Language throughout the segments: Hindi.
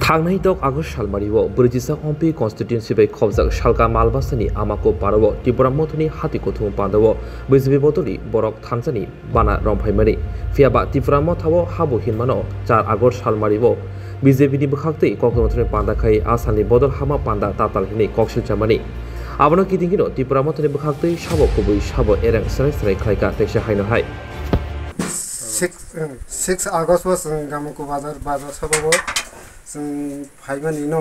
थांनाय 10 आगस्ट सालमारियाव ब्रैजिसा हम्पी कन्स्टिट्युएन्सि बै खबजाक सालका मालबासानि आमाको पाराव त्रिपुरा मथुनि हातिकुथुम पान्दाव बिजेपि बदलि बरक थांजानि बाना रंफायमानि फियाबा त्रिपुरा मथाव हाबु हिनमानो 4 आगस्ट सालमारियाव बिजेपिनि बखाक्तै कक्रामथुनि पान्दाखाय आसामनि बदल हामा पान्दा ताताल हिनै कक्सिलचामानि आबनो किदिंगिनो त्रिपुरा मथुनि बखाक्तै साबो कुबै साबो एरें सराय सराय खायका तेक्सा हायनो हाय 6 आगस्ट was गामको बाजार सबो जों फाइमानि न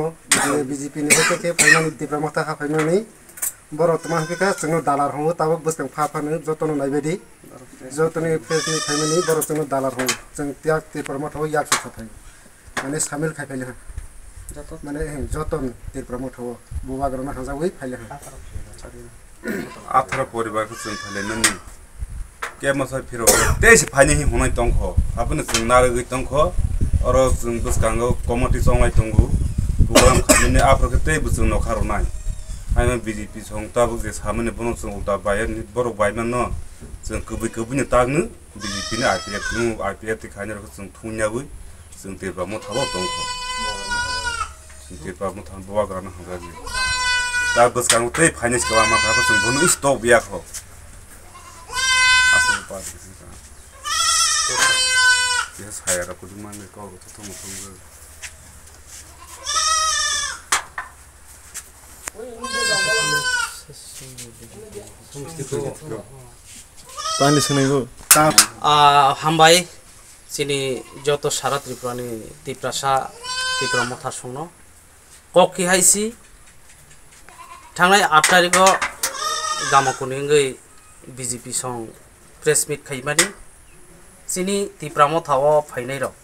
बीजेपी नि के फाइमानि त्रिपुरा मथा फाइमानि बर तमा हफिका जों दालार हो ताबो बसं फाफानो जतन नायबायदि जतननि फेसनि फाइमानि बर जों दालार हो जों त्याग त्रिपुरा मथाव याक सथाय माने सामिल खायफायले माने जतन त्रिपुरा मथाव बुवाग्रमा हाजावै फाइले 18 परिवारखौ जों फाइलेननि के मसा फिरो तेज फाइनि होनाय दंखो आपने जों नारगै दंखो और जों बसकांगो कमिटि संलाय दंगु प्रोग्राम खामिने आफरके ते बुजों नखारनाय आइमा बीजेपी संताबो जे सामने बनो जों उल्टा बायन बरक बायमान न जों कबैनि तागनो बीजेपी नि आईपीएफ खायनरखौ जों थुन्याबै जों तेरबा मथाव दंखो जों तेरबा मथाव बवाग्राना हगाजि दा बसकांगो ते फाइनेन्स खालामा खाखौ जों बनो स्टप बियाखौ Yes, I have a good man. Go to Tomo. Hambai sini joto syarat Triprani Tiprasa Tripura Motha Sungno Koki haisi Tangai 8 tariko Gamakuningai BJP song press meet khaimani sini Tripura Mothaw phainai rok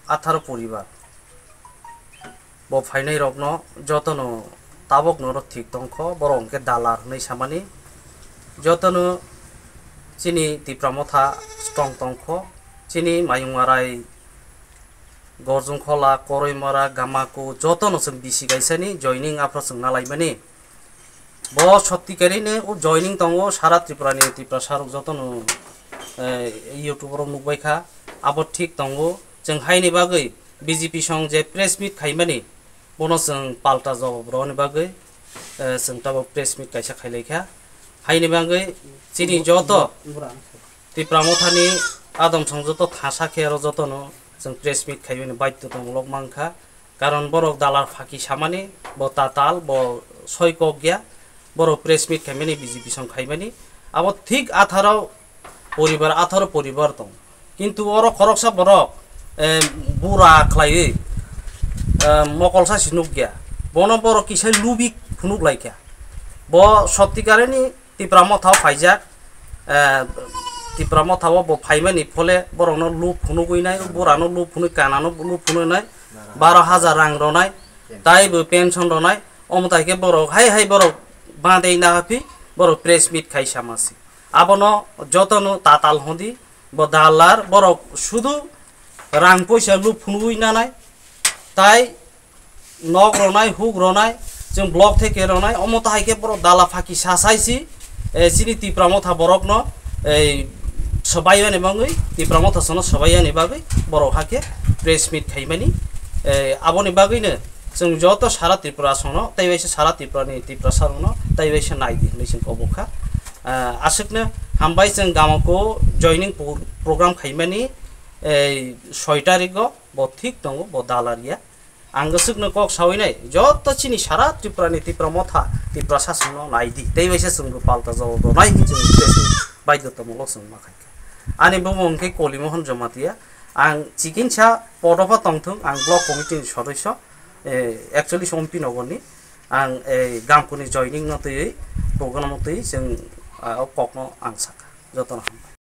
18 poribar bo phainai rok no jotono tabok no thik tongkho borong ke dalar nei samani jotono sini Tripura Motha strong tongkho sini mayungwarai gorjung khola koroimara gamako jotono sing bisi gaisani joining afro sing nalaimani bo সত্যিকারেনে O joining তঙ্গ সারা ত্রিপুরানি ত্রিপুরা সারক যতন ইউটিউবার নুবাইখা আবো ঠিক তঙ্গ जों हायनि बागै बीजेपी सं जे प्रेस मिट खाइमानि बनो जों पाल्टा जवाब रनि बागै जों ताबो प्रेस मिट कायसा खाइलायखा हायनि बागै चिनि जत त्रिपुरा मथानि आदम संजत थासा खेर जतन जों प्रेस मिट खाइमानि बाध्यतामूलक मांखा कारण बरक दालार फाकी सामानि ब ताताल ब सयकक गया बरो प्रेस मिट खाइमानि बीजेपी सं खाइमानि अब ठीक 18 परिवार दं किन्तु अर खरकसा बरक बुरा खलायै मकलसा सिनुक गया बनो बर किसे लुबि फुनुक लायखा ब सत्यकारेनि त्रिपुरा मथाव फाइजाक त्रिपुरा मथाव ब फाइमानि फले बरनो लु फुनुगैनाय बरानो लु फुनु कानानो लु फुनुनाय 12000 रां रनाय ताइबो पेन्सन रनाय अमताइके बरक हाय बरक बाँदै नाफि बर प्रेस मिट खाइसामासि आबनो जतनो ताताल हदि ब दालार बरक सुदु रां पैसा लु फुनुइनानाय ताइ नग रनाय हुक रनाय जों ब्लक थेके रनाय अमताइके बर दाला फाकी सासाइसि सिनि त्रिपुरा मथा बरक न सबायनि बागै त्रिपुरा मथा सन सबायनि बागै बरक हाके प्रेस मिट खाइमानि आबनि बागैनो जों जत सारा त्रिपुरा सनो ताइबायसे सारा त्रिपुरानि त्रिपुरा सारनो ताइबायसे नायदि नैसिन कबखा आसकनो हामबाय जों गामको जॉइनिंग प्रोग्राम खाइमानि 6 तारिख ब ठीक दङ ब दालारिया आंगसकनो कक सावैनाय जत चिनि सारा त्रिपुरानि त्रिपुरा मथा त्रिपुरा सासनो नायदि ताइबायसे जों पाल्टा जवाब नाय जों बाध्यतामूलक जों माखायखा आनि बुमंके कलिमोहन जमातिया आं चिकित्सा पदफा तंथों आं ब्लक कमिटिनि सदस्य एक्चुअली सम्पि नगरनि आं गामकुनि जॉइनिंग नतै प्रोग्राम नतै जों ककनो आं साखा जतन हामबाय।